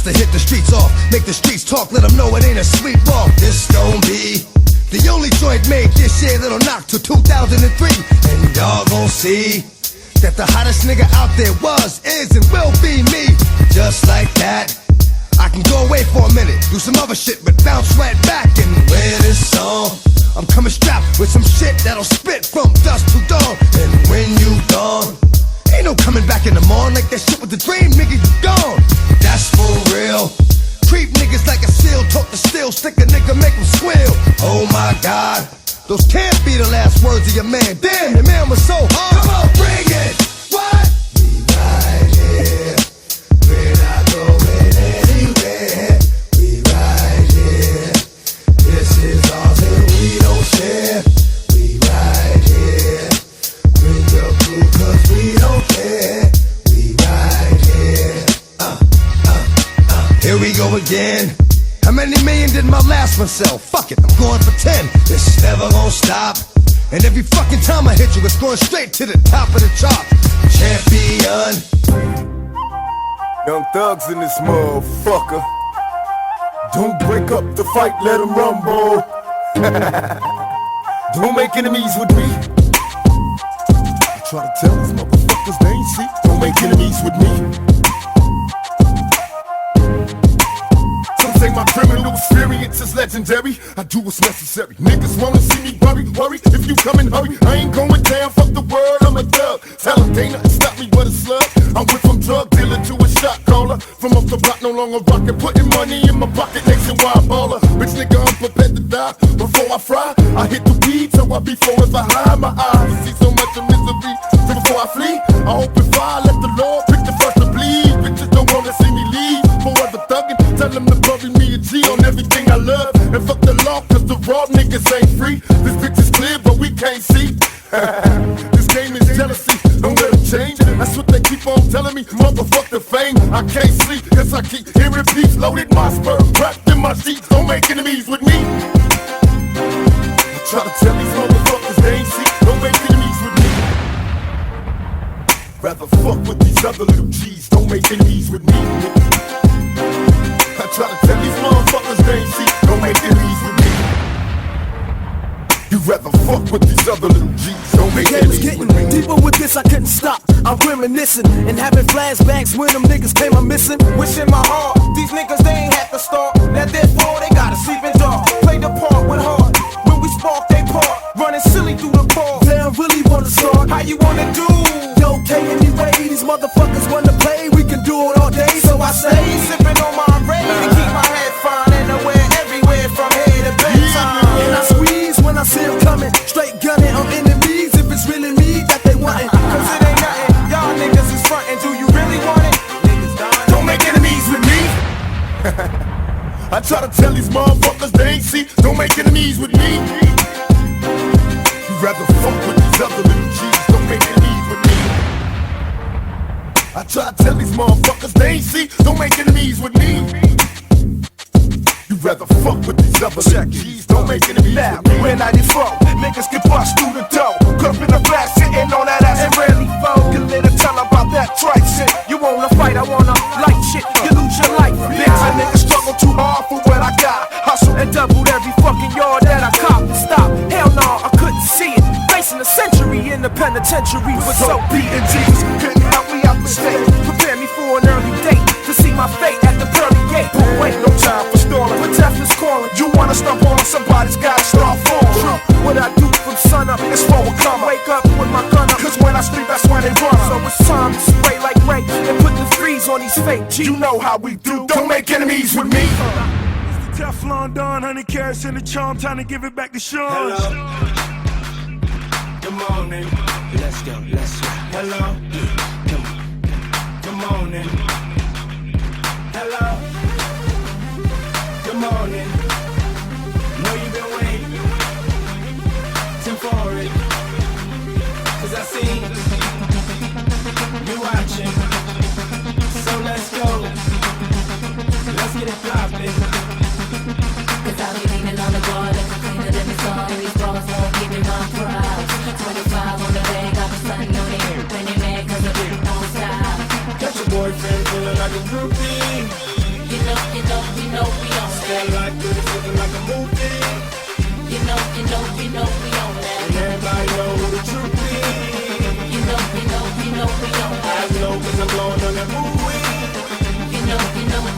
Got to hit the streets off, make the streets talk, let them know it ain't a sleepwalk. This gon' be the only joint made this year that'll knock to 2003. And y'all gon' see that the hottest nigga out there was, is, and will be me. Just like that, I can go away for a minute, do some other shit, but bounce right back and wear this song. I'm coming strapped with some shit that'll spit from dusk to dawn. And when you gone, ain't no coming back in the morning. Like that shit with the dream, nigga, you gone. That's for real. Creep niggas like a seal, talk the steel, stick a nigga, make him squeal. Oh my God, those can't be the last words of your man. Damn, your man was so hard. Come on, bring it. What? We right here, we're not going anywhere. We right here, this is ours and we don't share. We right here, bring your crew 'cause we don't care. We right here, here we go again. How many million did my last one sell? Fuck it, I'm going for 10. This never gonna stop. And every fucking time I hit you, it's going straight to the top of the chart. Champion. Young thugs in this motherfucker. Don't break up the fight, let them rumble. Don't make enemies with me. I try to tell these motherfuckers they ain't see. Don't make enemies with me. Some say my criminal experience is legendary. I do what's necessary. Niggas wanna see me worry. If you come in hurry, I ain't going down. Fuck the world, I'm a thug. Tell them they nothing stop me but a slug. I went from drug dealer to a shot caller. From off the block, no longer rockin'. Putting money in my pocket, nationwide baller. Bitch nigga, I'm prepared to die. Before I fry, I hit the weed so I be forever high. My eyes see so much of misery. So before I flee, I open fire, let the Lord pick the first to bleed. Bitches don't wanna see me leave. Forever thuggin', tell them to bury me a G on everything I love. And fuck the law, 'cause the raw niggas ain't free. This bitch is clear, but we can't see. This game is jealousy, don't let them change. That's what they keep on telling me, motherfuck the fame. I can't sleep, cause I keep hearing beats. Loaded my spur, wrapped in my sheets. Don't make enemies with me. I try to tell these motherfuckers they ain't see. Don't make enemies with me. Rather fuck with these other little G's. Don't make enemies with me. I try to tell these motherfuckers they ain't see. Don't make enemies with me. You rather fuck with these other little G's. Don't make enemies with me. Deeper with this, I couldn't stop. I'm reminiscing and having flashbacks when them niggas came a missing. Wishing my heart, these niggas they ain't had to start. Now therefore they gotta sleep in dark. Play the part with heart. When we spark, they part. Running silly through the park. They don't really wanna start. How you wanna do? Okay, anyway, these motherfuckers wanna play. We can do it all day, so I say, sipping on my rain to keep my head fine. And nowhere, everywhere from here to bedtime. And I squeeze when I see them coming. Straight gunning on enemies if it's really me that they wantin'. 'Cause it ain't nothing, y'all niggas is frontin'. Do you really want it? Don't make enemies with me. I try to tell these motherfuckers they ain't see. Don't make enemies with me. You rather fuck with these other little G's. Don't make enemies with me. I try to tell these motherfuckers they ain't see. Don't make enemies with me. You rather fuck with these other little G's. Don't make enemies with me. When 94, niggas get bust through the door. Cup in the back, sitting on that ass and rarely fold. Can let her tell about that tripe shit. You wanna fight, I wanna light shit. You lose your life. Bitch, a nigga struggle too hard for what I got. Hustle and doubled every fucking yard that I cop. Stop, hell no, I couldn't see it. Facing a century in the penitentiary with so beaten G's. Couldn't help me out mistake. Prepare me for an early date to see my fate at the pearly gate. But wait, no time for stalling. But death is calling. You wanna stumble on somebody's gotta start falling. What I do from sun up is forward come. Wake up with my gun up, 'cause when I sleep that's when they run. So it's time to spray like rain and put the freeze on these fake G's. You know how we do. Don't make enemies with me. It's the Teflon Don, 100 carats in the charm. Time to give it back to Sean. Hello. Good morning. Let's go. Hello. Good morning. Hello. Good morning. Know you've been waiting for it. 'Cause I see you watching. So let's go. Let's get it poppin'. 'Cause I'll be leaning on the bar, looking cleaner than the sun. These balls won't give me my pride. 25 on the bag, got the sun on it. When you're mad 'cause the beat won't stop. Got your boyfriend feeling like a groupie. You we on that. That life is looking like a movie. You know we on that. And everybody know who the truth is. You know we on that. I know 'cause I'm blowing on that movie. You know we on that.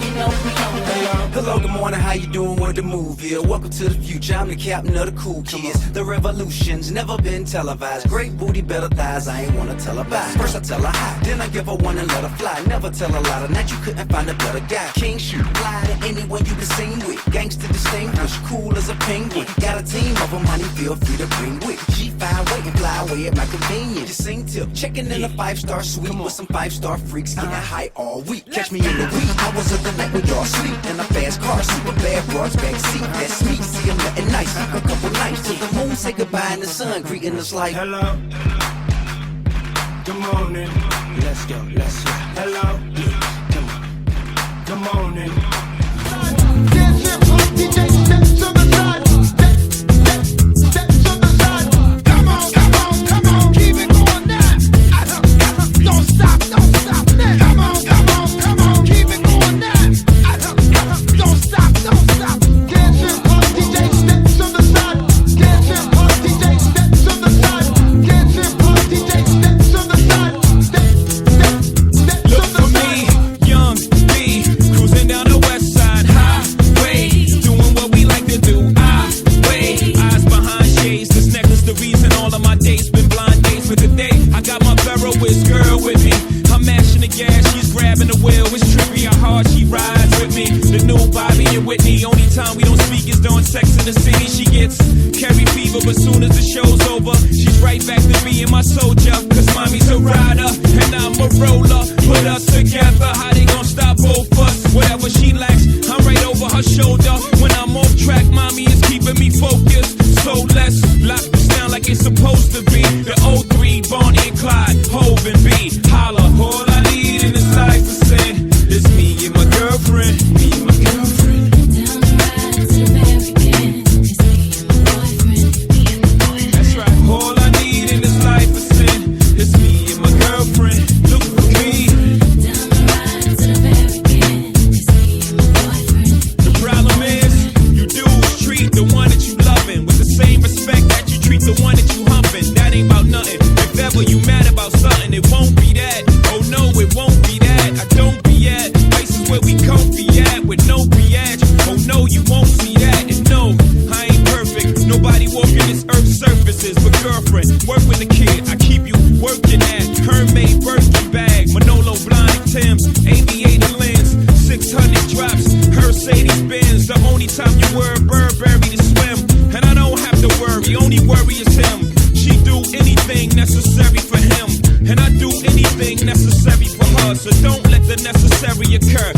Hello, good morning, how you doing? Where the move is? Welcome to the future, I'm the captain of the cool kids. The revolution's never been televised. Great booty, better thighs, I ain't wanna tell her bye. First I tell her hi, then I give her one and let her fly. Never tell a lie, tonight you couldn't find a better guy. King shoot, fly to anyone you been seen with. Gangster distinguished, cool as a penguin. Got a team of them, honey, feel free to bring with. G5, wait and fly away at my convenience. Just sing tip, checking in a 5-star suite with some 5-star freaks, getting high all week. Catch me in the wee hours of the night when y'all sleep. In a fast car, super bad broads backseat. That's me, see I'm nothing nice. A couple nights till the moon say goodbye and the sun greeting us like Hello. Good morning. let's go. Hello. Come on. Good morning. Come on, keep it going now. Don't stop now. Come on, keep it going now. Don't stop. Dancing pop DJ steps on the side. Dancing pop DJ steps on the side. Dancing pop DJ steps on the side. Steps Look on for the me, side. young B, cruising down the west side highway, doing what we like to do. Eyes behind shades, this necklace the reason all of my dates been blind dates. But today I got my Ferroist girl with me. I'm mashing the gas, she's grabbing the wheel. It's trippy how hard she rides with me. The new Bobby and Whitney. Only time we don't speak is during Sex in the City. She gets carry fever, but soon as the show's over, she's right back to being my soldier. Cause mommy's a rider and I'm a roller. Put us together, how they gon' stop both us? Whatever she lacks, I'm right over her shoulder. When I'm off track, mommy is keeping me focused. So let's lock this down like it's supposed to be. The 03, Bonnie and Clyde, Hov and B. Holla, all I need in this life is sin. It's me and my girlfriend. Me and my girlfriend. Down the ride to the barricade. It's me and my boyfriend. That's right. All I need in this life is sin. It's me and my girlfriend. Look for me. Down the ride to the barricade. It's me and my boyfriend. The problem is, you dudes treat the one that you loving with the same respect that you treat the one that you humping. That ain't about nothing. If ever you mad about something, it won't be that. Oh no, it won't be that. I don't be at places where we comfy at with no biatch. Oh no, you won't see that. And no, I ain't perfect. Nobody walking this earth's surfaces. But girlfriend, work with the kid. I keep you working at Hermès Birkin bag, Manolo Blahnik Tim's, aviator lens, 600 drops, Mercedes Benz. The only time you wear a Burberry to swim, and I don't have to worry. Only worry is him. She do anything necessary for him, and I do anything necessary for her. So don't let the necessary occur.